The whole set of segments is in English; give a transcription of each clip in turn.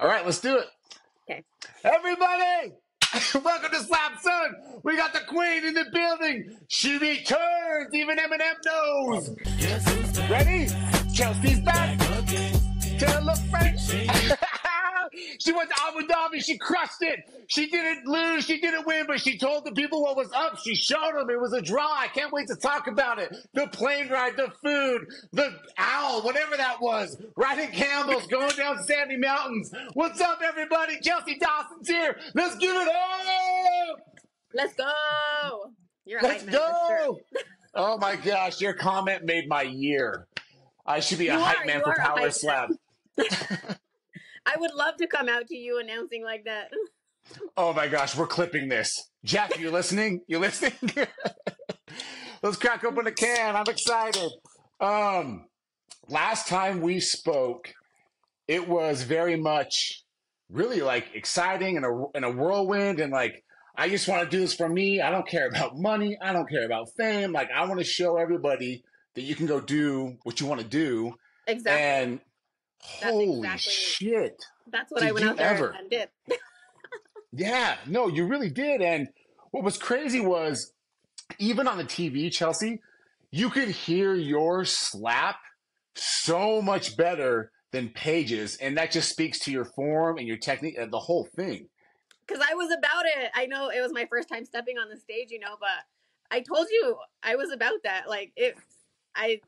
All right, let's do it. Okay. Everybody, welcome to Slap Son. We got the queen in the building. She returns. Even Eminem knows. Ready? Chelsea's back. Taylor look French. She went to Abu Dhabi. She crushed it. She didn't lose. She didn't win, but she told the people what was up. She showed them it was a draw. I can't wait to talk about it. The plane ride, the food, the owl, whatever that was. Riding camels, going down sandy mountains. What's up, everybody? Chelsea Dawson's here. Let's give it up. Let's go. You're a Let's hype man for sure. go. Oh my gosh, your comment made my year. I should be a You hype are- man you for are a Power hype Slap. I would love to come out to you announcing like that. Oh my gosh, we're clipping this. Jeff, you listening? You listening? Let's crack open a can. I'm excited. Last time we spoke, it was very much really like exciting and a whirlwind and like I just want to do this for me. I don't care about money. I don't care about fame. Like I want to show everybody that you can go do what you want to do. Exactly. And holy exactly- shit. That's what Did I went you out there ever? and did. Yeah, no, you really did. And what was crazy was even on the TV, Chelsea, you could hear your slap so much better than Paige's. And that just speaks to your form and your technique and the whole thing. Because I was about it. I know it was my first time stepping on the stage, but I told you I was about that. Like I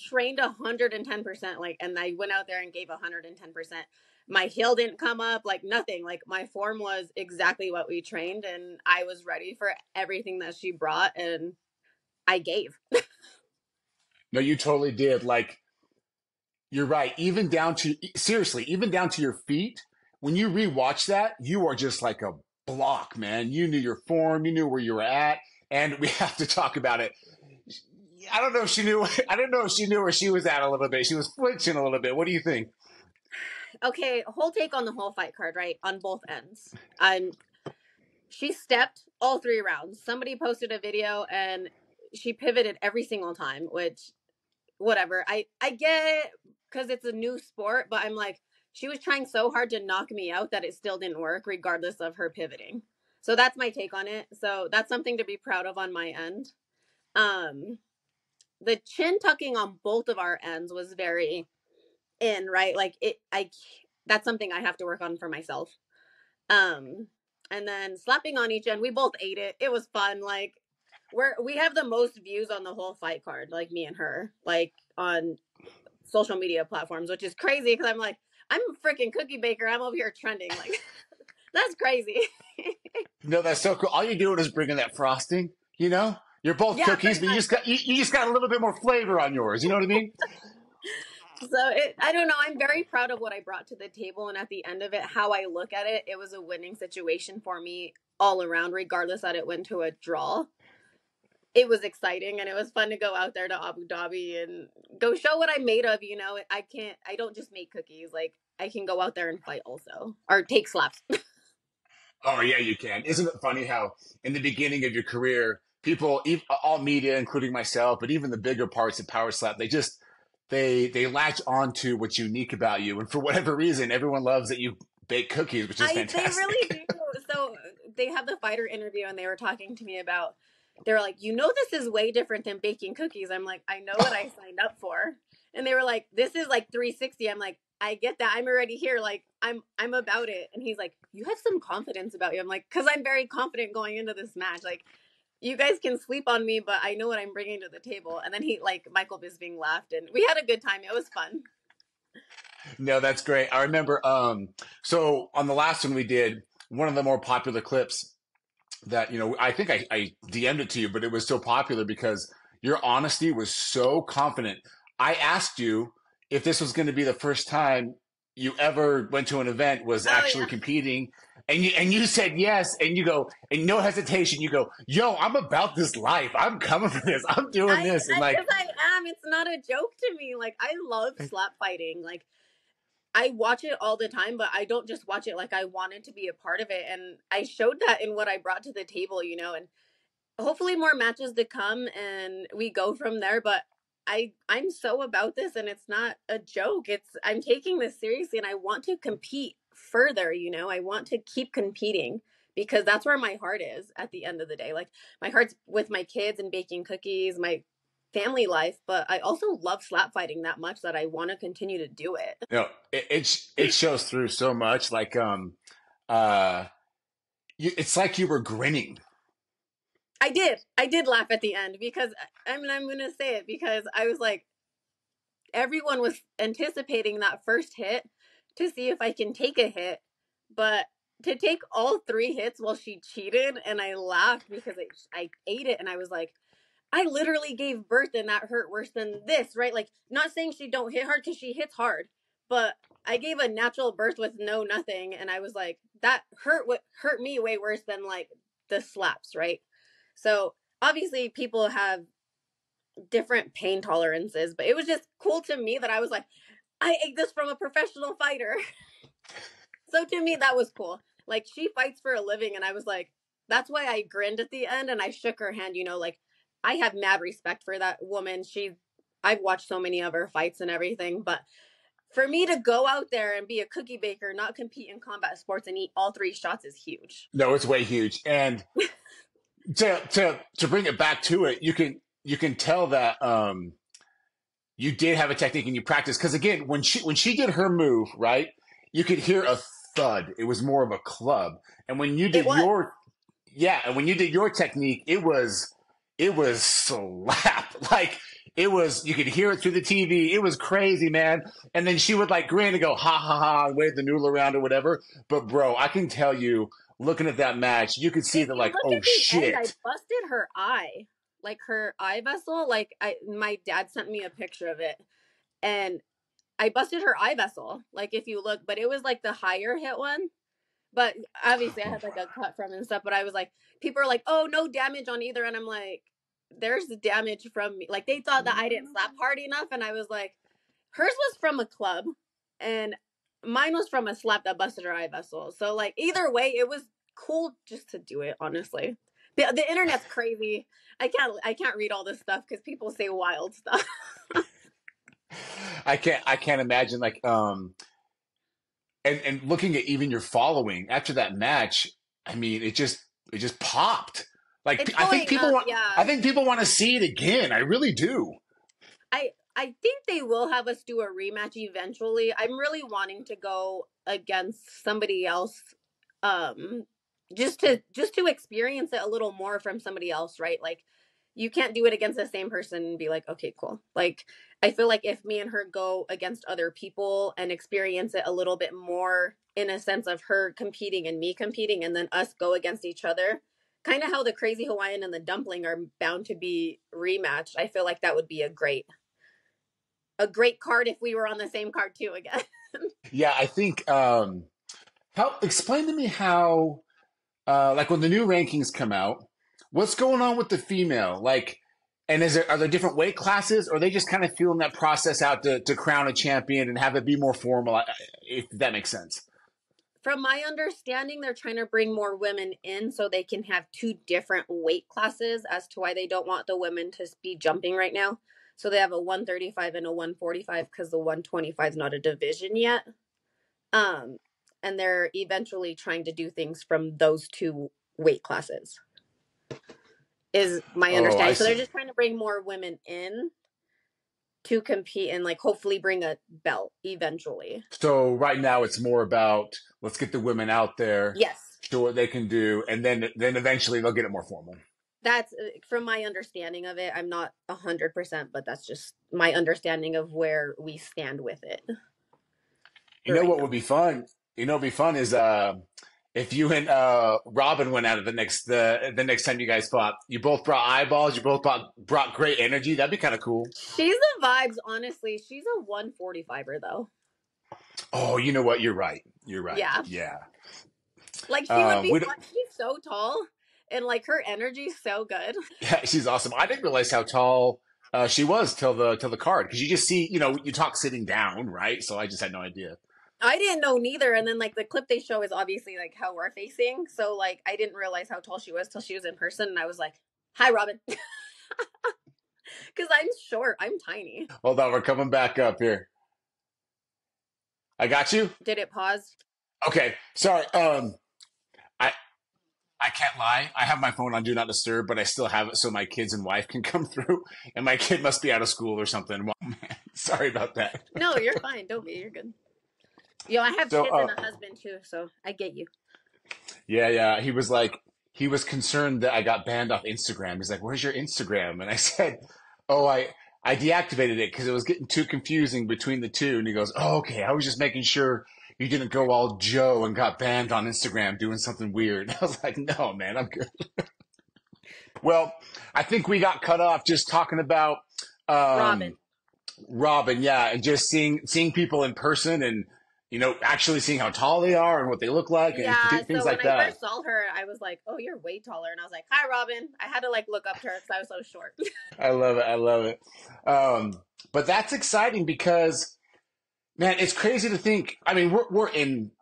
trained 110%, like, and I went out there and gave 110%. My heel didn't come up, like nothing. Like my form was exactly what we trained, and I was ready for everything that she brought, and I gave. No, you totally did. Like, you're right. Even down to, seriously, even down to your feet, when you rewatch that, you are just like a block, man. You knew your form, you knew where you were at, and we have to talk about it. I don't know if she knew, I don't know if she knew where she was at a little bit. She was flinching a little bit. What do you think? Okay, whole take on the whole fight card, right? On both ends. She stepped all 3 rounds. Somebody posted a video and she pivoted every single time, which, whatever. I get it because it's a new sport, but I'm like, she was trying so hard to knock me out that it still didn't work, regardless of her pivoting. So that's my take on it. So that's something to be proud of on my end. The chin tucking on both of our ends was very in, right? Like that's something I have to work on for myself. And then slapping on each end, we both ate it. It was fun. Like we have the most views on the whole fight card, like me and her, like on social media platforms, which is crazy because I'm like, I'm a freaking cookie baker. I'm over here trending. Like that's crazy. No, that's so cool. All you're doing is bringing that frosting, you know? You're both Yeah, cookies, pretty but you just got a little bit more flavor on yours. You know what I mean? So I don't know. I'm very proud of what I brought to the table. And at the end of it, how I look at it, it was a winning situation for me all around, regardless that it went to a draw. It was exciting and it was fun to go out there to Abu Dhabi and go show what I'm made of. I don't just make cookies. Like I can go out there and fight also or take slaps. Oh yeah, you can. Isn't it funny how in the beginning of your career, people, all media, including myself, but even the bigger parts of Power Slap, they latch on to what's unique about you, and for whatever reason, everyone loves that you bake cookies, which is fantastic. They really do. So they have the fighter interview, and they were talking to me about. They were like, this is way different than baking cookies. I'm like, I know what I signed up for, and they were like, this is like 360. I'm like, I get that. I'm already here. Like, I'm about it. And he's like, you have some confidence about you. I'm like, because I'm very confident going into this match. Like, you guys can sleep on me, but I know what I'm bringing to the table. And then Michael Bisping laughed, and we had a good time. It was fun. No, that's great. I remember, so on the last one we did, one of the more popular clips that, I think I DM'd it to you, but it was so popular because your honesty was so confident. I asked you if this was going to be the first time you ever went to an event, was actually competing. And you said yes, and you go, and no hesitation, you go, yo, I'm about this life. I'm coming for this. I'm doing this. And like, I am. It's not a joke to me. Like, I love slap fighting. Like, I watch it all the time, but I don't just watch it. Like, I wanted to be a part of it. And I showed that in what I brought to the table, and hopefully more matches to come and we go from there. But I'm so about this, and it's not a joke. I'm taking this seriously, and I want to compete further, you know, I want to keep competing because that's where my heart is at the end of the day. Like my heart's with my kids and baking cookies, my family life, but I also love slap fighting that much that I want to continue to do it. You know, it shows through so much. Like uh, it's like you were grinning. I did laugh at the end because I mean, I'm going to say it because I was like, everyone was anticipating that first hit to see if I can take a hit, but to take all three hits while she cheated, and I laughed because I ate it, and I was like, I literally gave birth and that hurt worse than this, right? Like, not saying she don't hit hard because she hits hard, but I gave a natural birth with no nothing, and I was like, that hurt me way worse than like the slaps, right? So obviously people have different pain tolerances, but it was just cool to me that I was like, I ate this from a professional fighter. So to me, that was cool. Like, she fights for a living, and I was like, that's why I grinned at the end and I shook her hand, you know, like I have mad respect for that woman. I've watched so many of her fights and everything, but for me to go out there and be a cookie baker, not compete in combat sports and eat all three shots is huge. No, it's way huge. And to bring it back to it, you can tell that you did have a technique and you practiced. Because again, when she did her move, right, you could hear a thud. It was more of a club. And when you did and when you did your technique, it was slap. Like it was, you could hear it through the TV. It was crazy, man. And then she would like grin and go ha ha ha and wave the noodle around or whatever. But bro, I can tell you, looking at that match, you could see that like, oh shit. End, I busted her eye, like her eye vessel. Like my dad sent me a picture of it, and I busted her eye vessel. Like if you look, but it was like the higher hit one. But obviously I had like a cut from and stuff. But I was like, people are like, oh, no damage on either, and I'm like, there's the damage from me. Like they thought that I didn't slap hard enough, and I was like, hers was from a club, and mine was from a slap that busted her eye vessel. So like either way, it was cool just to do it. Honestly, the internet's crazy. I can't read all this stuff because people say wild stuff. I can't imagine like and looking at even your following after that match. I mean, it just popped. Like I think people want. Yeah. I think people want to see it again. I really do. I think they will have us do a rematch eventually. I'm really wanting to go against somebody else, just to experience it a little more from somebody else, right? Like, you can't do it against the same person and be like, okay, cool. Like, I feel like if me and her go against other people and experience it a little bit more in a sense of her competing and me competing, and then us go against each other, kind of how the Crazy Hawaiian and the Dumpling are bound to be rematched. I feel like that would be a great card if we were on the same card too again. Yeah, I think explain to me how like when the new rankings come out, what's going on with the female? Like, and are there different weight classes, or are they just kind of feeling that process out to crown a champion and have it be more formal, if that makes sense? From my understanding, they're trying to bring more women in so they can have two different weight classes as to why they don't want the women to be jumping right now. So they have a 135 and a 145 because the 125 is not a division yet. And they're eventually trying to do things from those two weight classes, is my understanding. So they're just trying to bring more women in to compete and like hopefully bring a belt eventually. So right now it's more about let's get the women out there. Yes. Show what they can do, and then eventually they'll get it more formal. That's from my understanding of it. I'm not 100%, but that's just my understanding of where we stand with it. You know what would be fun? You know what would be fun is if you and Robin went out of the next time you guys fought. You both brought eyeballs. You both brought great energy. That'd be kind of cool. She's the vibes, honestly. She's a 145er though. Oh, you know what? You're right. Yeah. Yeah. Like she would be fun. She's so tall. And like her energy's so good. Yeah, she's awesome. I didn't realize how tall she was till the card, because you just see, you talk sitting down, right? So I just had no idea. I didn't know neither. And then like the clip they show is obviously like how we're facing. So like I didn't realize how tall she was till she was in person, and I was like, "Hi, Robin," because I'm short. I'm tiny. Hold on, we're coming back up here. I got you. Did it pause? Okay, sorry. I I can't lie. I have my phone on Do Not Disturb, but I still have it so my kids and wife can come through. And my kid must be out of school or something. Well, man, sorry about that. No, you're fine. Don't be. You're good. Yo, I have So, kids and a husband too, so I get you. yeah. He was concerned that I got banned off Instagram. He's like, "Where's your Instagram?" And I said, "Oh, I deactivated it because it was getting too confusing between the two." And he goes, "Oh, okay. I was just making sure you didn't go all Joe and got banned on Instagram doing something weird." I was like, "No, man, I'm good." Well, I think we got cut off just talking about Robin. um, Robin, yeah, and just seeing people in person and actually seeing how tall they are and what they look like and Yeah, things so when like I that. first saw her, I was like, "Oh, you're way taller," and I was like, "Hi, Robin." I had to like look up to her because I was so short. I love it. I love it. But that's exciting because, man, it's crazy to think. I mean, we're in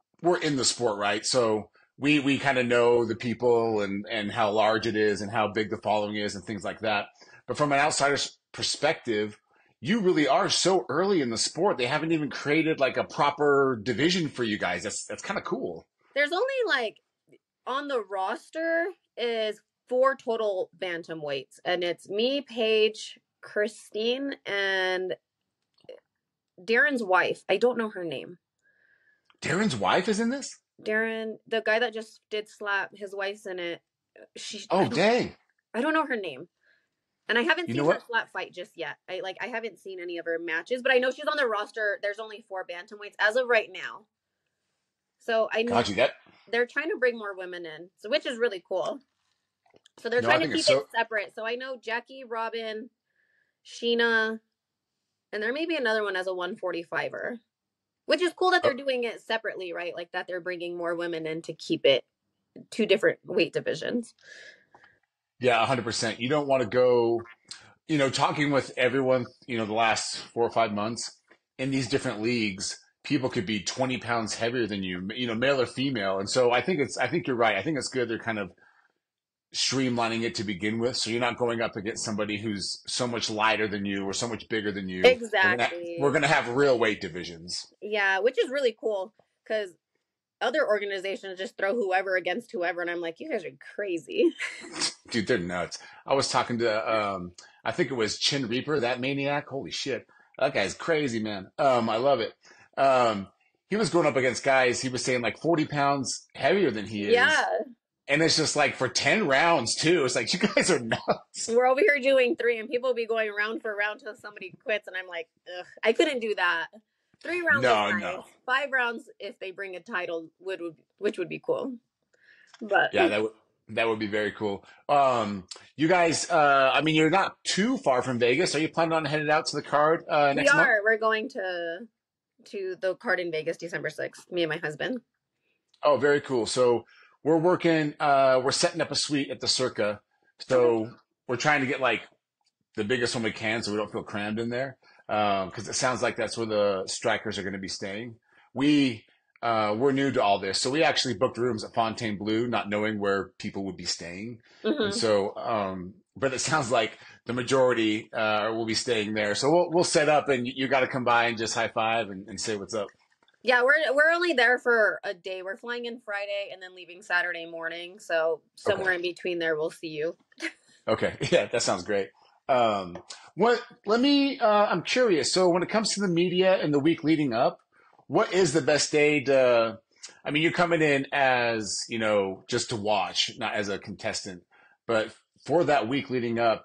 the sport, right? So we kind of know the people and how large it is and how big the following is and things like that. But from an outsider's perspective, you really are so early in the sport. They haven't even created like a proper division for you guys. That's kind of cool. There's only like on the roster is 4 total bantamweights, and it's me, Paige, Christine, and Darren's wife. I don't know her name. Darren's wife is in this? Darren, the guy that just did slap, his wife's in it. Oh, dang. I don't know her name. And I haven't You seen know her what? slap fight just yet. I haven't seen any of her matches, but I know she's on the roster. There's only 4 bantamweights as of right now. So I know Got you. That. they're trying to bring more women in, so which is really cool. So they're No, I trying to think it's keep it so. separate. So I know Jackie, Robin, Sheena, and there may be another one as a 145er, which is cool that they're doing it separately, right? Like that they're bringing more women in to keep it 2 different weight divisions. Yeah, 100%. You don't want to go, talking with everyone, the last 4 or 5 months in these different leagues, people could be 20 pounds heavier than you, male or female. And so I think you're right. I think it's good. They're kind of streamlining it to begin with. So you're not going up against somebody who's so much lighter than you or so much bigger than you. We're Exactly. going to have real weight divisions. Yeah, which is really cool because other organizations just throw whoever against whoever, and I'm like, you guys are crazy. Dude, they're nuts. I was talking to, I think it was Chin Reaper, that maniac. Holy shit. That guy's crazy, man. I love it. He was going up against guys, he was saying like 40 pounds heavier than he is. Yeah, And it's just like for 10 rounds too. It's like, you guys are nuts. we're over here doing 3, and people be going round for round till somebody quits, and I'm like, ugh, I couldn't do that. 3 rounds is nice. No. 5 rounds if they bring a title which would be cool. But Yeah, that would be very cool. You guys, I mean, you're not too far from Vegas. Are you planning on headed out to the card next month? we're going to the card in Vegas December 6th. Me and my husband. Oh, very cool. So we're setting up a suite at the Circa. So we're trying to get like the biggest one we can so we don't feel crammed in there. Because it sounds like that's where the strikers are going to be staying. We're new to all this. So we actually booked rooms at Fontainebleau, not knowing where people would be staying. And so, but it sounds like the majority will be staying there. So we'll set up and you got to come by and just high five and say what's up. Yeah, we're only there for a day. We're flying in Friday and then leaving Saturday morning. So somewhere in between there, we'll see you. Okay. Yeah, that sounds great. I'm curious. So when it comes to the media and the week leading up, what is the best day I mean, you're coming in as, just to watch, not as a contestant, but for that week leading up,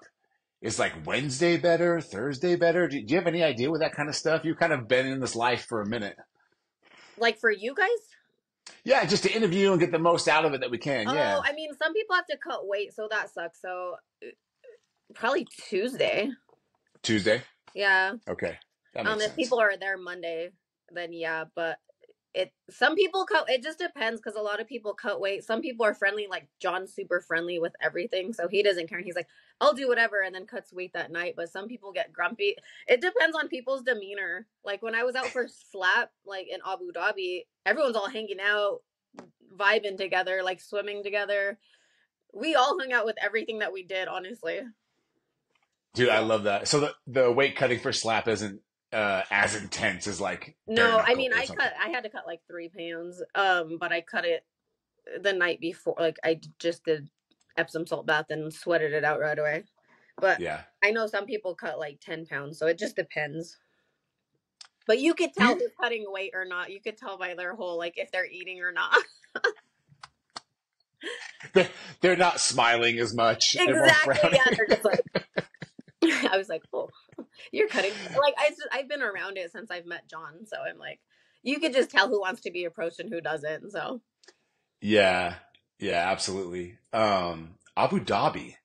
is like Wednesday better, Thursday better? Do you have any idea with that kind of stuff? You've kind of been in this life for a minute. Like for you guys? Yeah, just to interview and get the most out of it that we can. Yeah. Oh, I mean, some people have to cut weight, so that sucks. So probably Tuesday. Tuesday? Yeah. Okay. That makes If sense. people are there Monday, then yeah, but some people it just depends because a lot of people cut weight. Some people are friendly, like John's super friendly with everything, so he doesn't care. He's like, I'll do whatever, and then cuts weight that night. But some people get grumpy. It depends on people's demeanor. Like when I was out for slap, like in Abu Dhabi, everyone's all hanging out, vibing together, like swimming together. We all hung out with everything that we did, honestly. Dude, I love that. So the weight cutting for slap isn't as intense as like No, bare I knuckle mean, or something. I had to cut like 3 pounds, but I cut it the night before. Like I just did Epsom salt bath and sweated it out right away. But Yeah. I know some people cut like 10 pounds, so it just depends. But you could tell You, who's cutting weight or not. You could tell by their whole, like, if they're eating or not. they're not smiling as much. They're more Exactly. frowning. Yeah, they're just like, I was like, oh, you're cutting. Like, I've been around it since I've met John. So I'm like, you could just tell who wants to be approached and who doesn't. So Yeah. Yeah, absolutely. Abu Dhabi.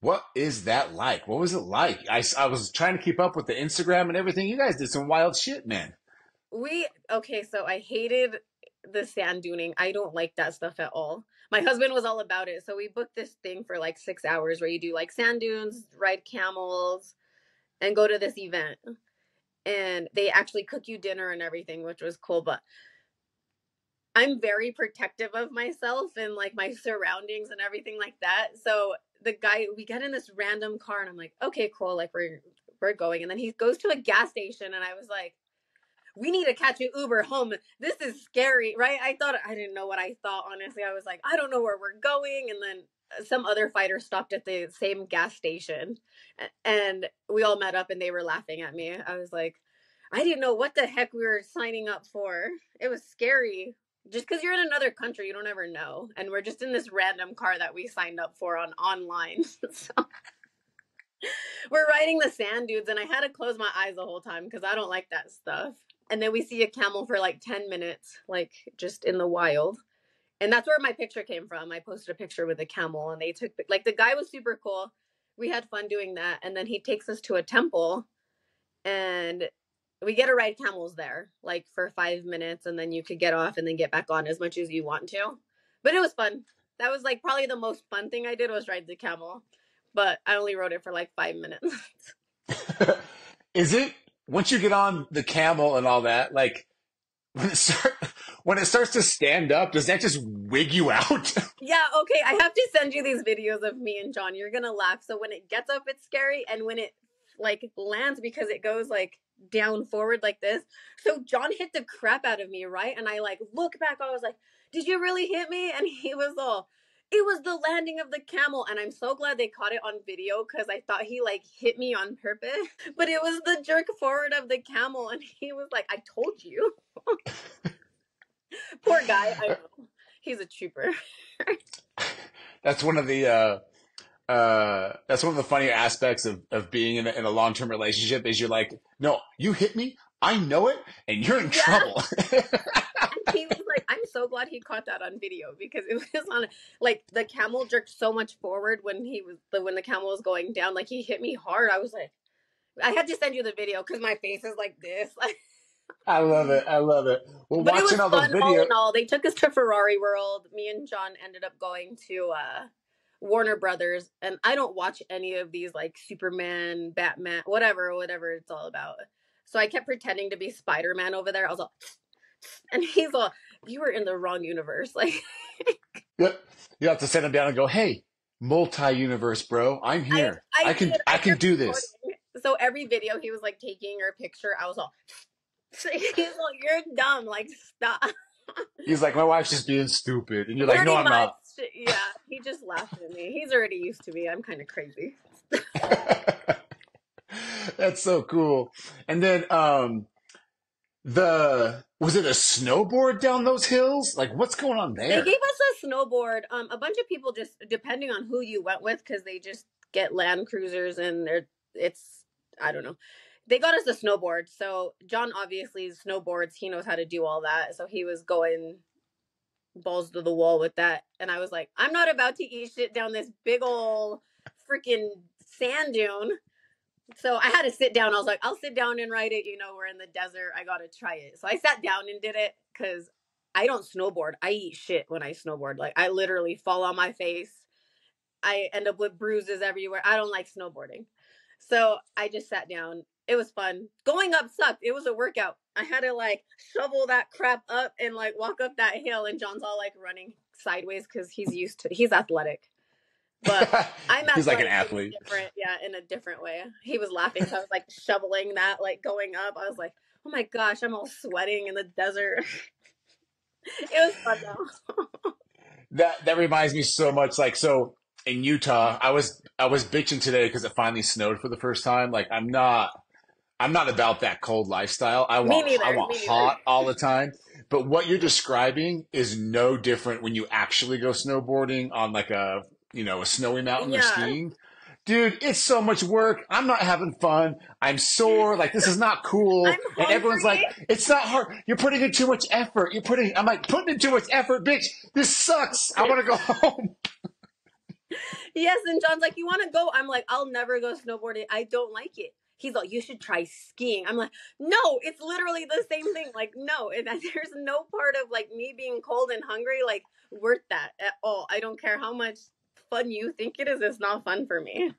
What is that like? What was it like? I was trying to keep up with the Instagram and everything. You guys did some wild shit, man. okay, so I hated the sand duning. I don't like that stuff at all. My husband was all about it. So we booked this thing for like 6 hours where you do like sand dunes, ride camels, and go to this event. And they actually cook you dinner and everything, which was cool. But I'm very protective of myself and like my surroundings and everything like that. So the guy, we get in this random car and I'm like, okay, cool. Like we're going. And then he goes to a gas station and I was like, we need to catch an Uber home. This is scary, right? I didn't know what I thought, honestly. I was like, I don't know where we're going. And then some other fighter stopped at the same gas station and we all met up and they were laughing at me. I was like, I didn't know what the heck we were signing up for. It was scary. Just because you're in another country, you don't ever know. And we're just in this random car that we signed up for online. So we're riding the sand dudes and I had to close my eyes the whole time because I don't like that stuff. And then we see a camel for like 10 minutes, like just in the wild. And that's where my picture came from. I posted a picture with a camel and they took, like, the guy was super cool. We had fun doing that. And then he takes us to a temple and we get to ride camels there, like for 5 minutes. And then you could get off and then get back on as much as you want to. But it was fun. That was like probably the most fun thing I did was ride the camel. But I only rode it for like 5 minutes. Is it once you get on the camel and all that, like when it starts to stand up, does that just wig you out? Yeah, okay. I have to send you these videos of me and John. You're gonna laugh. So when it gets up, it's scary, and when it like lands because it goes like down forward like this. So John hit the crap out of me, right? And I like look back. I was like, "Did you really hit me?" And he was all, "It was the landing of the camel." And I'm so glad they caught it on video because I thought he like hit me on purpose. But it was the jerk forward of the camel, and he was like, "I told you." Poor guy. I know. He's a trooper. That's one of the that's one of the funnier aspects of being in a long term relationship is you're like, no, you hit me, I know it, and you're in trouble. And he was like, I'm so glad he caught that on video because it was on like the camel jerked so much forward when the camel was going down. Like he hit me hard. I was like, I had to send you the video because my face is like this. I love it. I love it. Well, But it was watching all those fun all videos. in all. They took us to Ferrari World. Me and John ended up going to Warner Brothers, and I don't watch any of these like Superman, Batman, whatever it's all about. So I kept pretending to be Spider-Man over there. I was all, and he's all, you were in the wrong universe. Like, Yep. You have to sit him down and go, hey, multi-universe, bro. I'm here. I can do this. So every video he was like taking or picture, I was all, he's like, you're dumb. Like, stop. He's like, my wife's just being stupid. And you're like, no, I'm not. Yeah, he just laughed at me. He's already used to me. I'm kind of crazy. That's so cool. And then was it a snowboard down those hills? Like what's going on there? They gave us a snowboard. A bunch of people just depending on who you went with, because they just get Land Cruisers and I don't know. They got us a snowboard. So John obviously snowboards. He knows how to do all that. So he was going balls to the wall with that. And I was like, I'm not about to eat shit down this big ol' freaking sand dune. So I had to sit down. I was like, I'll sit down and ride it. You know, we're in the desert. I got to try it. So I sat down and did it because I don't snowboard. I eat shit when I snowboard. Like I literally fall on my face. I end up with bruises everywhere. I don't like snowboarding. So I just sat down. It was fun. Going up sucked. It was a workout. I had to like shovel that crap up and like walk up that hill. And John's all like running sideways because he's athletic. But I'm He's like an athletic in a athlete. different, yeah, in a different way. He was laughing, so I was like shoveling that, like going up. I was like, oh my gosh, I'm all sweating in the desert. It was fun though. That reminds me so much. Like, so in Utah, I was bitching today because it finally snowed for the first time. Like, I'm not about that cold lifestyle. I Me want I neither. want Me neither. hot all the time. But what you're describing is no different when you actually go snowboarding on like a snowy mountain or Yeah, skiing. Dude, it's so much work. I'm not having fun. I'm sore. Like, this is not cool. I'm And everyone's hungry. like, it's not hard. You're putting in too much effort. I'm like, putting in too much effort, bitch. This sucks. I want to go home. Yes, and John's like, you want to go? I'm like, I'll never go snowboarding. I don't like it. He's like, you should try skiing. I'm like, no, it's literally the same thing. Like, no, and there's no part of like me being cold and hungry like worth that at all. I don't care how much fun you think it is. It's not fun for me.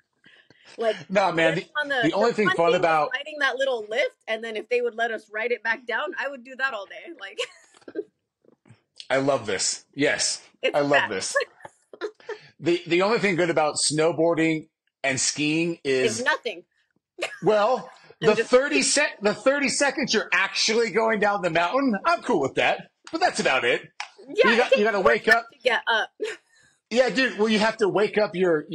Like No, man. getting The, on the the only thing fun fun thing was about riding that little lift, and then if they would let us ride it back down, I would do that all day. Like I love this. Yes, it's I the love best. this. The only thing good about snowboarding and skiing It's is, nothing. well, I'm the just 30 seconds you're actually going down the mountain. I'm cool with that, but that's about it. yeah, it You takes got to more wake time up. to get up. Yeah, dude. Well, you have to wake up your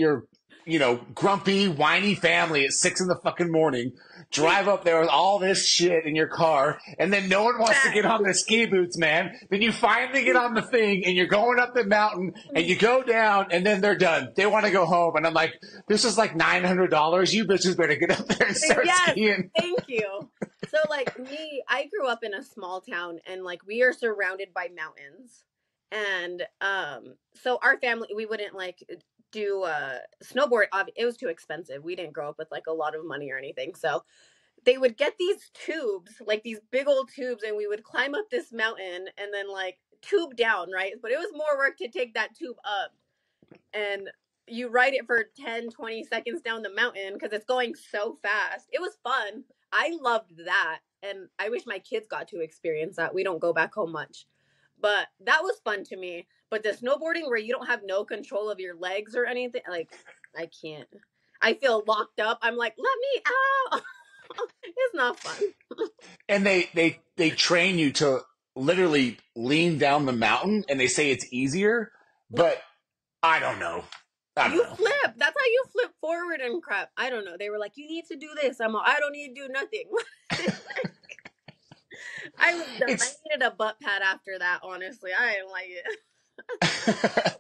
grumpy, whiny family at 6 in the fucking morning. Drive up there with all this shit in your car, and then no one wants to get on their ski boots, man. Then you finally get on the thing, and you're going up the mountain, and you go down, and then they're done. They want to go home, and I'm like, this is like $900. You bitches better get up there and start Yes, skiing. thank you. So like me, I grew up in a small town and like we are surrounded by mountains. And so our family we wouldn't like do snowboard. It was too expensive. We didn't grow up with like a lot of money or anything. So they would get these tubes, like these big old tubes, and we would climb up this mountain and then like tube down, right? But it was more work to take that tube up. And you ride it for 10, 20 seconds down the mountain because it's going so fast. It was fun. I loved that. And I wish my kids got to experience that. We don't go back home much. But that was fun to me. But the snowboarding where you don't have no control of your legs or anything, like, I can't. I feel locked up. I'm like, let me out. It's not fun. And they train you to literally lean down the mountain, and they say it's easier, but I don't know. I don't You know. flip. That's how you flip forward and crap. I don't know. They were like, you need to do this. I don't need to do nothing. I was done. I It's needed a butt pad after that, honestly. I didn't like it.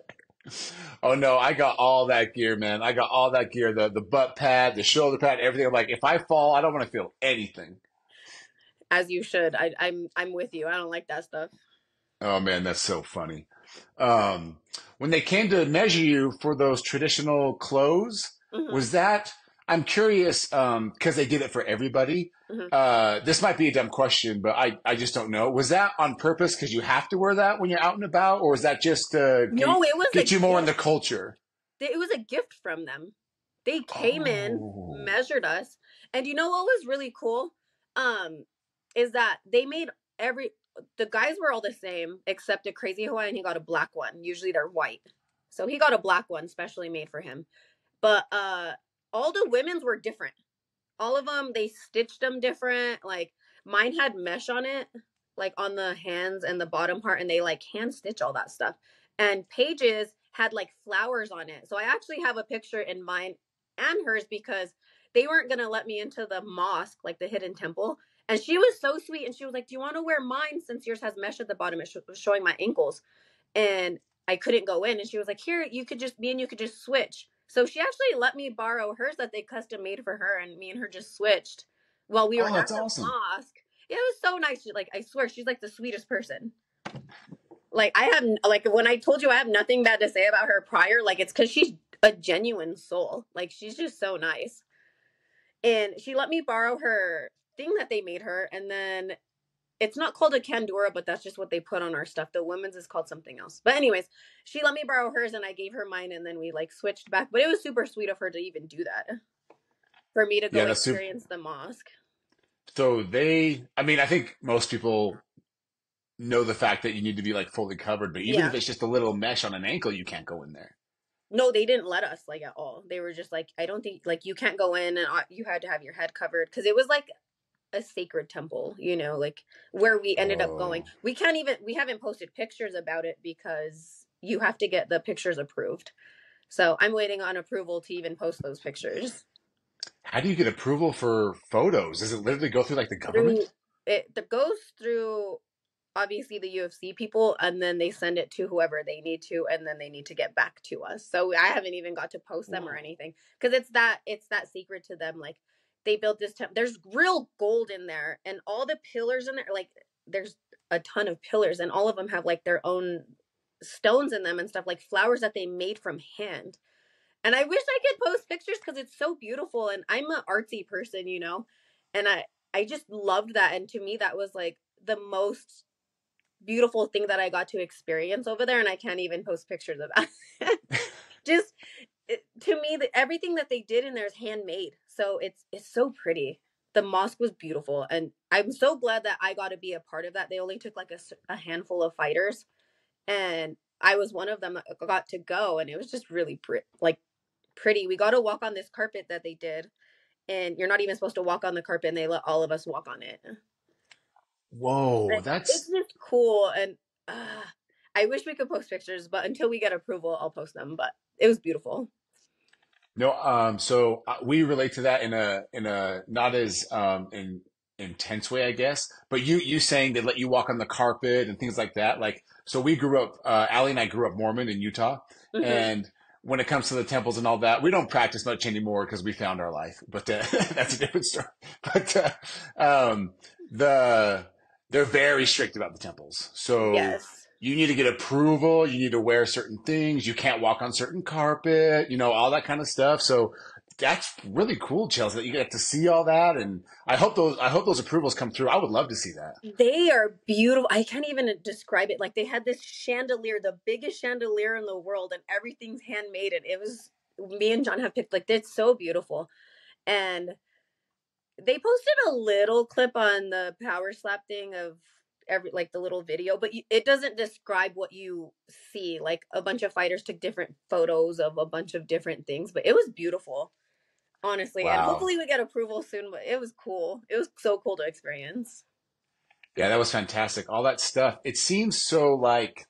Oh no, I got all that gear, man. I got all that gear, the butt pad, the shoulder pad, everything. I'm like, if I fall, I don't want to feel anything. As you should. I'm with you. I don't like that stuff. Oh man, that's so funny. Um, when they came to measure you for those traditional clothes, Hmm. was that, I'm curious, because they did it for everybody. Hmm. This might be a dumb question, but I just don't know. Was that on purpose because you have to wear that when you're out and about, or was that just to No, it was a get you more in the gift. culture? It was a gift from them. They came in, Oh. measured us, and you know what was really cool? Um, is that they made every the guys were all the same except a crazy Hawaiian. He got a black one. Usually they're white, so he got a black one, specially made for him. But all the women's were different. All of them, they stitched them different. Like mine had mesh on it, like on the hands and the bottom part, and they like hand stitch all that stuff. And Paige's had like flowers on it. So I actually have a picture in mine and hers because they weren't gonna let me into the mosque, like the hidden temple. And she was so sweet, and she was like, "Do you want to wear mine since yours has mesh at the bottom? It was showing my ankles." And I couldn't go in, and she was like, "Here, you could just me and you could just switch." So she actually let me borrow hers that they custom made for her, and me and her just switched while we were Oh, at that's the awesome. mosque. Yeah, it was so nice. Like I swear, she's like the sweetest person. Like I have like when I told you I have nothing bad to say about her prior, like it's because she's a genuine soul. Like she's just so nice, and she let me borrow her thing that they made her, and then it's not called a Candura, but that's just what they put on our stuff. The women's is called something else. But anyways, she let me borrow hers and I gave her mine and then we like switched back. But it was super sweet of her to even do that. For me to Yeah, go that's super. experience the mosque. So I mean, I think most people know the fact that you need to be like fully covered, but even Yeah. if it's just a little mesh on an ankle, you can't go in there. No, they didn't let us like at all. They were just like, I don't think like you can't go in, and you had to have your head covered because it was like a sacred temple, you know, like where we ended up going. Oh, We haven't posted pictures about it because you have to get the pictures approved. So I'm waiting on approval to even post those pictures. how do you get approval for photos? Does it literally go through like the government? Through it that goes through obviously the UFC people, and then they send it to whoever they need to, and then they need to get back to us. So I haven't even got to post them or Whoa. anything because it's that secret to them. Like they built this there's real gold in there, and all the pillars in there, like there's a ton of pillars, and all of them have like their own stones in them and stuff, like flowers that they made from hand. And I wish I could post pictures because it's so beautiful, and I'm an artsy person, you know, and I just loved that, and to me that was like the most beautiful thing that I got to experience over there, and I can't even post pictures of that. Just to me, everything that they did in there is handmade, so it's so pretty. The mosque was beautiful, and I'm so glad that I got to be a part of that. They only took like a handful of fighters, and I was one of them that got to go, and it was just really pretty. We got to walk on this carpet that they did, and you're not even supposed to walk on the carpet, and they let all of us walk on it. Whoa, It's that's just cool, and uh, I wish we could post pictures, but until we get approval, I'll post them. But it was beautiful. no. So we relate to that in a not as intense way, I guess. But you saying they let you walk on the carpet and things like that. Like, so we grew up. Allie and I grew up Mormon in Utah, Hmm. and when it comes to the temples and all that, we don't practice much anymore because we found our life. But that's a different story. But the they're very strict about the temples. So Yes, you need to get approval. You need to wear certain things. You can't walk on certain carpet, all that kind of stuff. So that's really cool, Chelsea, that you get to see all that. And I hope those approvals come through. I would love to see that. they are beautiful. I can't even describe it. Like they had this chandelier, the biggest chandelier in the world, and everything's handmade. And it was me and John have picked like it's so beautiful. And they posted a little clip on the power slap thing of every like the little video, but it doesn't describe what you see. Like a bunch of fighters took different photos of a bunch of different things, but it was beautiful, honestly. And Wow. hopefully we get approval soon. But it was cool. It was so cool to experience. Yeah, that was fantastic. All that stuff. It seems so like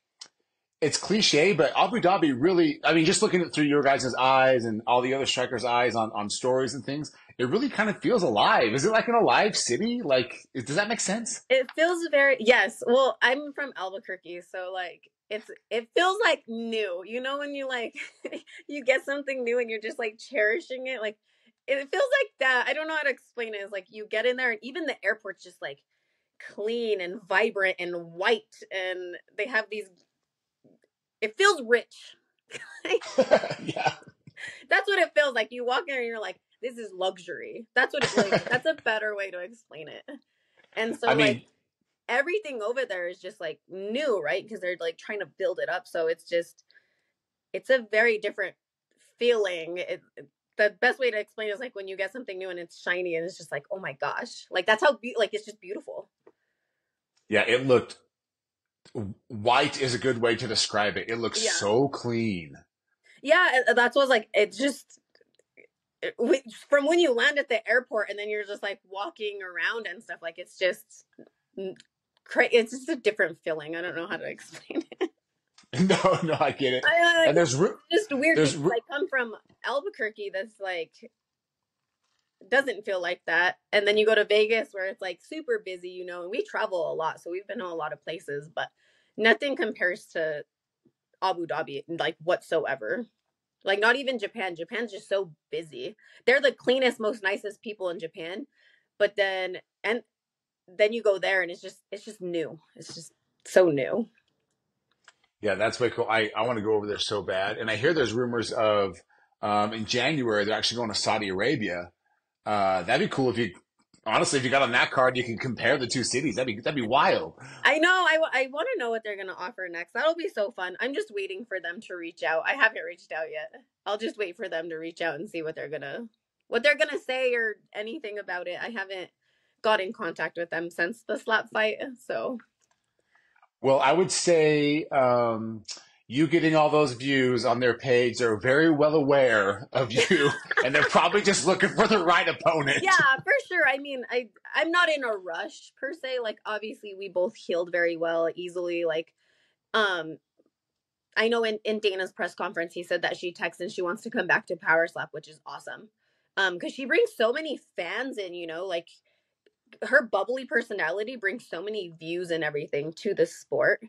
it's cliche, but Abu Dhabi really, I mean, just looking at through your guys' eyes and all the other strikers' eyes on stories and things, it really kind of feels alive. Is it like an alive city? Like, does that make sense? It feels very yes. Well, I'm from Albuquerque, so like it feels like new. You know when you like you get something new and you're just like cherishing it, like it feels like that. I don't know how to explain it. It's like you get in there and even the airport's just like clean and vibrant and white, and they have these it feels rich. Yeah. That's what it feels like. You walk in and you're like, this is luxury. That's what it really that's a better way to explain it. And so I like mean, everything over there is just like new, right? Because they're like trying to build it up. So it's a very different feeling. The best way to explain it is like when you get something new and it's shiny and it's just like, oh my gosh, like that's how like it's just beautiful. yeah, it looked white is a good way to describe it. It looks Yeah, so clean. yeah. That's what's like. It's just from when you land at the airport and then you're just like walking around and stuff. Like it's just it's just a different feeling. I don't know how to explain it. No, no, I get it. I And just weird there's, because I come from Albuquerque that's like doesn't feel like that. And then you go to Vegas where it's like super busy, you know, and we travel a lot. So we've been to a lot of places, but nothing compares to Abu Dhabi, like whatsoever. Like not even Japan. Japan's just so busy. They're the cleanest, most nicest people in Japan. But then you go there and it's just new. It's just so new. yeah, that's way cool. I want to go over there so bad. And I hear there's rumors of, in January, they're actually going to Saudi Arabia. That'd be cool if you, honestly, if you got on that card, you can compare the two cities. That'd be wild. I know. I want to know what they're going to offer next. That'll be so fun. I'm just waiting for them to reach out. I haven't reached out yet. I'll just wait for them to reach out and see what they're gonna say or anything about it. I haven't got in contact with them since the slap fight. So Well, I would say, you getting all those views on their page, they're very well aware of you, and they're probably just looking for the right opponent. Yeah, for sure. I mean, I'm not in a rush per se. Like, obviously, we both healed very well, easily. Like, um, I know in Dana's press conference, he said that she texts and she wants to come back to Power Slap, which is awesome. Because she brings so many fans in, like her bubbly personality brings so many views and everything to the sport,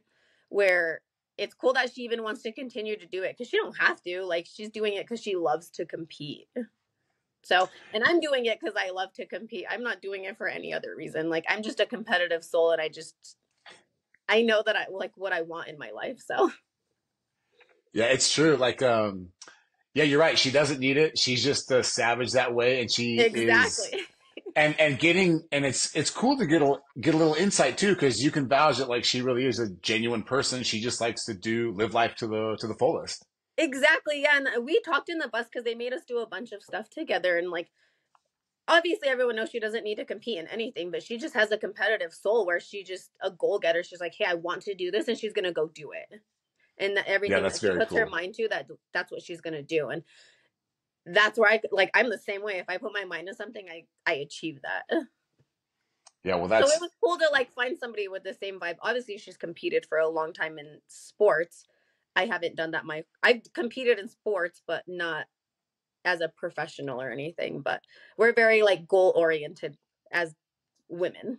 where it's cool that she even wants to continue to do it, because she don't have to. Like, she's doing it because she loves to compete. So, and I'm doing it because I love to compete. I'm not doing it for any other reason. Like, I'm just a competitive soul, and I know that I like what I want in my life. So Yeah, it's true. Like, yeah, you're right. She doesn't need it. She's just a savage that way, and she is. exactly. And it's cool to get a little insight too, because you can vouch that like she really is a genuine person. She just likes to live life to the fullest. Exactly. Yeah. And we talked in the bus because they made us do a bunch of stuff together. And like, obviously, everyone knows she doesn't need to compete in anything, but she just has a competitive soul where she just a goal getter. She's like, hey, I want to do this, and she's going to go do it. And Yeah, everything that's that she very puts her cool. mind to, that's what she's going to do. And that's where I'm the same way. If I put my mind to something, I achieve that. Yeah, well, So it that's was cool to like find somebody with the same vibe. Obviously, she's competed for a long time in sports. I haven't done that. I've competed in sports, but not as a professional or anything. But we're very like goal oriented as women.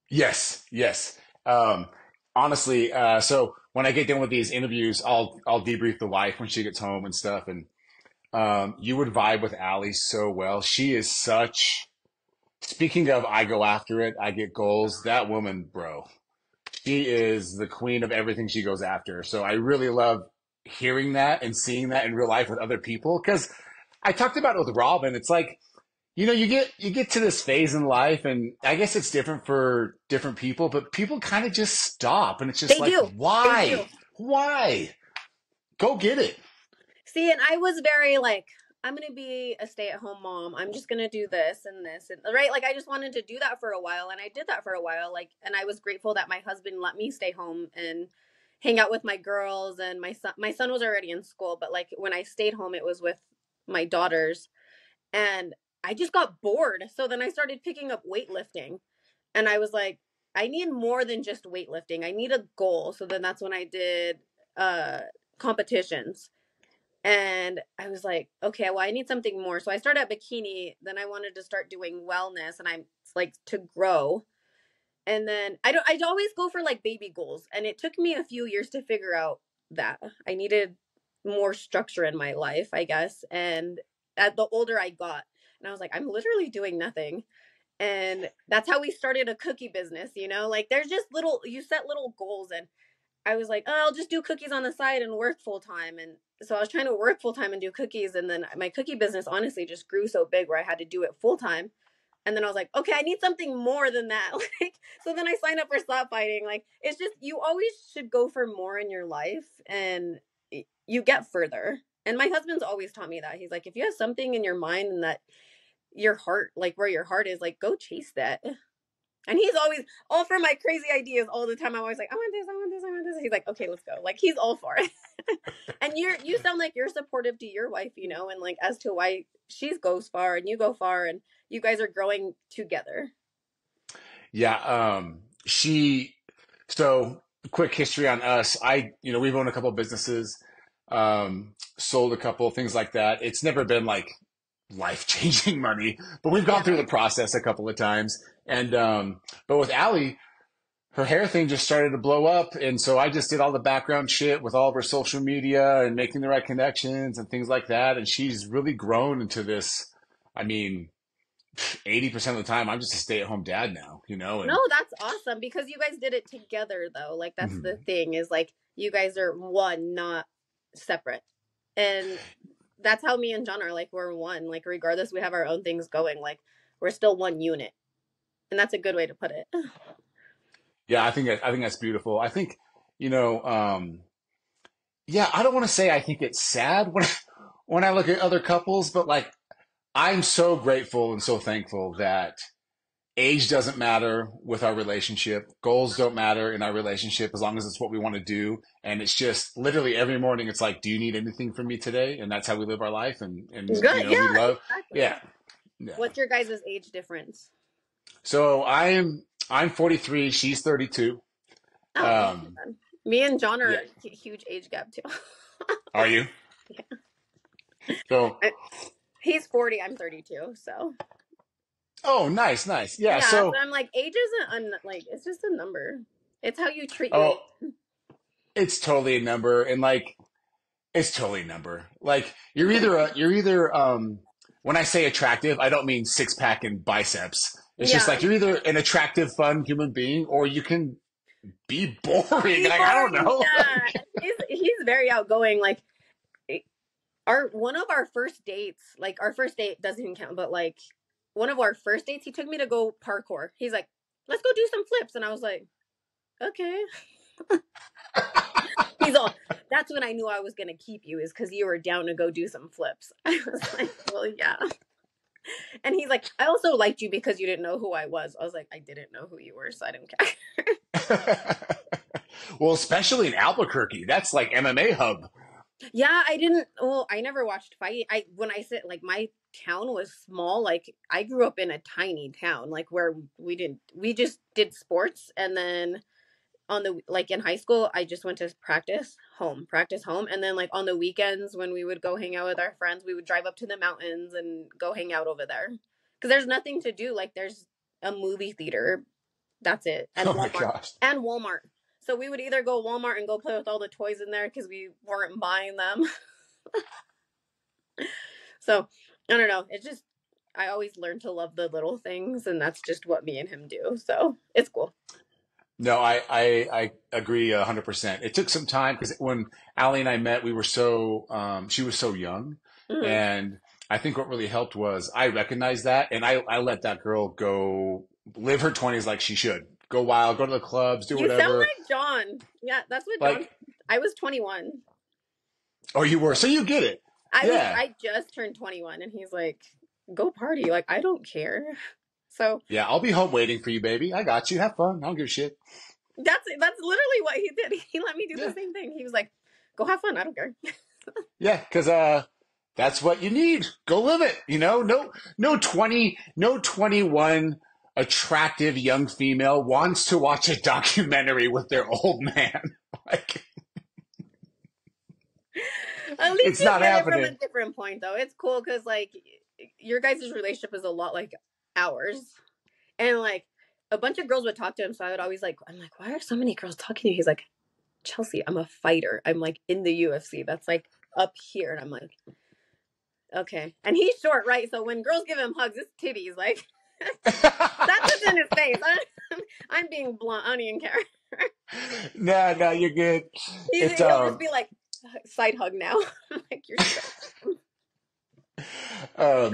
yes, yes. Um, honestly, so when I get done with these interviews, I'll debrief the wife when she gets home and stuff, and you would vibe with Allie so well. She is such. Speaking of, I go after it, I get goals. That woman, bro, she is the queen of everything she goes after. So I really love hearing that and seeing that in real life with other people. Because I talked about it with Robin. It's like, you get to this phase in life, and I guess it's different for different people, but people kind of just stop, and it's just They like, do. They why? do. Why? Go get it. See, and I was very like, I'm going to be a stay at home mom. I'm just going to do this and this. And right. Like, I just wanted to do that for a while. And I did that for a while. Like, and I was grateful that my husband let me stay home and hang out with my girls. And my son was already in school. But like, when I stayed home, it was with my daughters. And I just got bored. So then I started picking up weightlifting. And I was like, I need more than just weightlifting. I need a goal. So then that's when I did competitions. And I was like, okay, well, I need something more. So I started at bikini. Then I wanted to start doing wellness, and I'm like to grow. And then I'd always go for like baby goals. And it took me a few years to figure out that I needed more structure in my life, I guess. And the older I got, and I was like, I'm literally doing nothing. And that's how we started a cookie business, like there's just you set little goals. And I was like, oh, I'll just do cookies on the side and work full time. And so I was trying to work full time and do cookies. And then my cookie business honestly just grew so big where I had to do it full time. And then I was like, okay, I need something more than that. Like, so then I signed up for slap fighting. Like, it's just, you always should go for more in your life, and you get further. And my husband's always taught me that. He's like, if you have something in your mind and that your heart, like where your heart is, like, go chase that. And he's always all for my crazy ideas all the time. I'm always like, I want this, I want this, I want this. He's like, okay, let's go. Like, he's all for it. And you sound like you're supportive to your wife, and like as to why she goes far and you go far, and you guys are growing together. Yeah. So quick history on us. We've owned a couple of businesses, sold a couple, things like that. It's never been like life-changing money, but we've gone through Yeah. the process a couple of times. And, but with Allie, her hair thing just started to blow up. And so I just did all the background shit with all of her social media and making the right connections and things like that. And she's really grown into this. I mean, 80% of the time, I'm just a stay-at-home dad now, No, and that's awesome, because you guys did it together though. Like, that's the Mhm. thing, is like you guys are one, not separate. And that's how me and John are. Like, we're one. Like, regardless, we have our own things going. Like, we're still one unit. And that's a good way to put it. Yeah, I think that's beautiful. I think, you know, um, yeah, I don't want to say I think it's sad when I look at other couples, but like I'm so grateful and so thankful that age doesn't matter with our relationship. Goals don't matter in our relationship as long as it's what we want to do. And it's just literally every morning it's like, do you need anything from me today? And that's how we live our life. And Good. we Yeah, love, exactly. yeah. Yeah. What's your guys' age difference? So I'm 43. She's 32. Oh, not too Um, bad. Me and John yeah. are huge age gap too. Are you? Yeah. So, He's 40, I'm 32, so. oh, nice, nice. Yeah. Yeah, so So, I'm like, age isn't, like, it's just a number. It's how you treat your oh, age. it's totally a number. And like, it's totally a number. Like you're either when I say attractive, I don't mean six pack and biceps. It's just Yeah. like you're either an attractive, fun human being, or you can be boring. Like I don't know. Yeah. He's very outgoing. Like one of our first dates, like our first date doesn't even count, but like one of our first dates, he took me to go parkour. He's like, let's go do some flips. And I was like, okay. He's all, that's when I knew I was going to keep you, is because you were down to go do some flips. I was like, well, yeah. And he's like, I also liked you because you didn't know who I was. I was like, I didn't know who you were, so I don't care. Well, especially in Albuquerque, that's like MMA hub. Yeah, I never watched fight. When I said, like, my town was small, like, I grew up in a tiny town, like, where we just did sports. And then in high school, I just went to practice home. And then, like, on the weekends when we would go hang out with our friends, we would drive up to the mountains and go hang out over there. Because there's nothing to do. Like, there's a movie theater. That's it. And Oh my Walmart. gosh. And Walmart. So we would either go Walmart and go play with all the toys in there because we weren't buying them. So, I don't know. It's just, I always learn to love the little things, and that's just what me and him do. So, it's cool. No, I agree 100%. It took some time because when Allie and I met, she was so young. Mm-hmm. And I think what really helped was I recognized that and I let that girl go live her 20s like she should. Go wild, go to the clubs, do whatever. You sound like John. Yeah, that's what John. I was 21. Oh, you were. So you get it. I just turned 21, and he's like, go party. Like, I don't care. So yeah, I'll be home waiting for you, baby. I got you. Have fun. I don't give a shit. That's literally what he did. He let me do the same thing. He was like, go have fun. I don't care. Yeah, because that's what you need. Go live it. No 21 attractive young female wants to watch a documentary with their old man. Like, at least it's not happening. From a different point, though. It's cool because, like, your guys' relationship is a lot like ours, and like a bunch of girls would talk to him. So I would always I'm like, why are so many girls talking to you? He's like, Chelsea, I'm a fighter. I'm like in the UFC. That's like up here, and I'm like, okay. And he's short, right? So when girls give him hugs, it's titties. Like, that's what's in his face. I'm being blunt. I don't even care. No, you're good. He'll just be like, side hug now. I'm like, you're so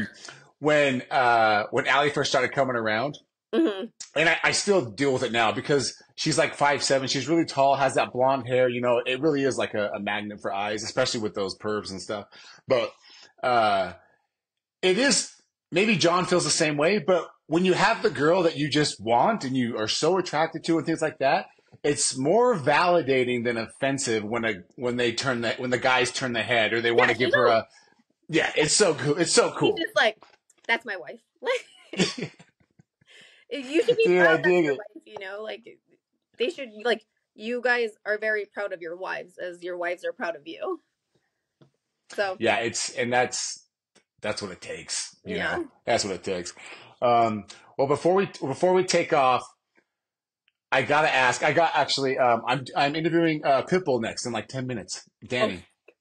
when Allie first started coming around, mm-hmm. and I still deal with it now because she's like 5'7", she's really tall, has that blonde hair. It really is like a magnet for eyes, especially with those pervs and stuff. But it is, maybe John feels the same way, but when you have the girl that you just want and you are so attracted to and things like that, it's more validating than offensive when the guys turn the head or they want to give her a, yeah, it's so cool. It's so cool. He's just like, that's my wife. You should be proud of your wife, like they should, like, you guys are very proud of your wives as your wives are proud of you. So yeah, that's what it takes. You know, that's what it takes. Well, before we take off, I gotta ask. I'm interviewing Pitbull next in like 10 minutes. Danny. Oh.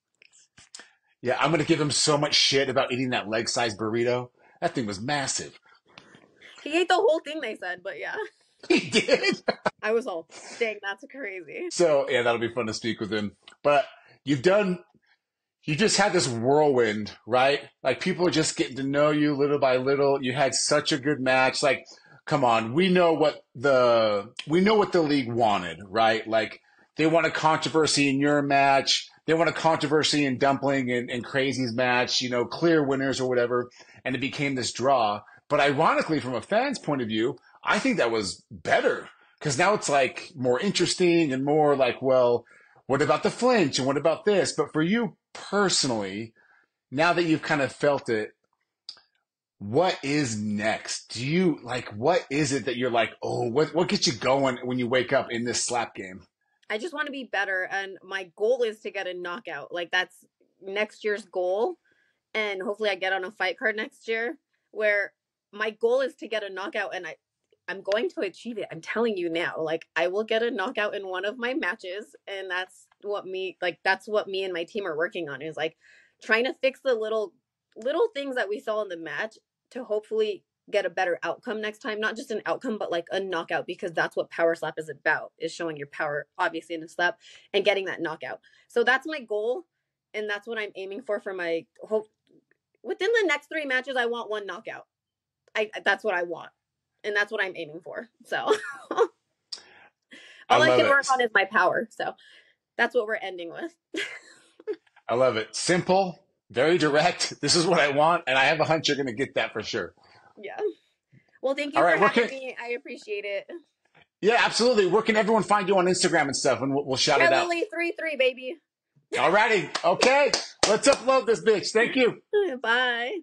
Yeah, I'm gonna give him so much shit about eating that leg-sized burrito. That thing was massive. He ate the whole thing, they said, but yeah. He did? I was all, dang, that's crazy. So, yeah, that'll be fun to speak with him. But you just had this whirlwind, right? Like, people are just getting to know you little by little. You had such a good match. Like, come on, we know what the league wanted, right? Like, they want a controversy in your match. They want a controversy in Dumpling and Crazy's match, clear winners or whatever. And it became this draw. But ironically, from a fan's point of view, I think that was better because now it's like more interesting and more like, well, what about the flinch and what about this? But for you personally, now that you've kind of felt it, what is next? Do you like, what is it that you're like, oh, what gets you going when you wake up in this slap game? I just want to be better. And my goal is to get a knockout. Like that's next year's goal. And hopefully I get on a fight card next year where my goal is to get a knockout and I'm going to achieve it. I'm telling you now, like I will get a knockout in one of my matches. And that's what me and my team are working on is like trying to fix the little things that we saw in the match to hopefully get a better outcome next time. Not just an outcome, but like a knockout, because that's what power slap is about, is showing your power, obviously, in a slap and getting that knockout. So that's my goal. And that's what I'm aiming for my hope. Within the next 3 matches, I want 1 knockout. That's what I want. And that's what I'm aiming for. So all I can work on is my power. So that's what we're ending with. I love it. Simple, very direct. This is what I want. And I have a hunch you're going to get that for sure. Yeah. Well, thank you for having me. I appreciate it. Yeah, absolutely. Where can everyone find you on Instagram and stuff? And we'll shout it out. Lily33, baby. All righty. Okay. Let's upload this bitch. Thank you. Bye.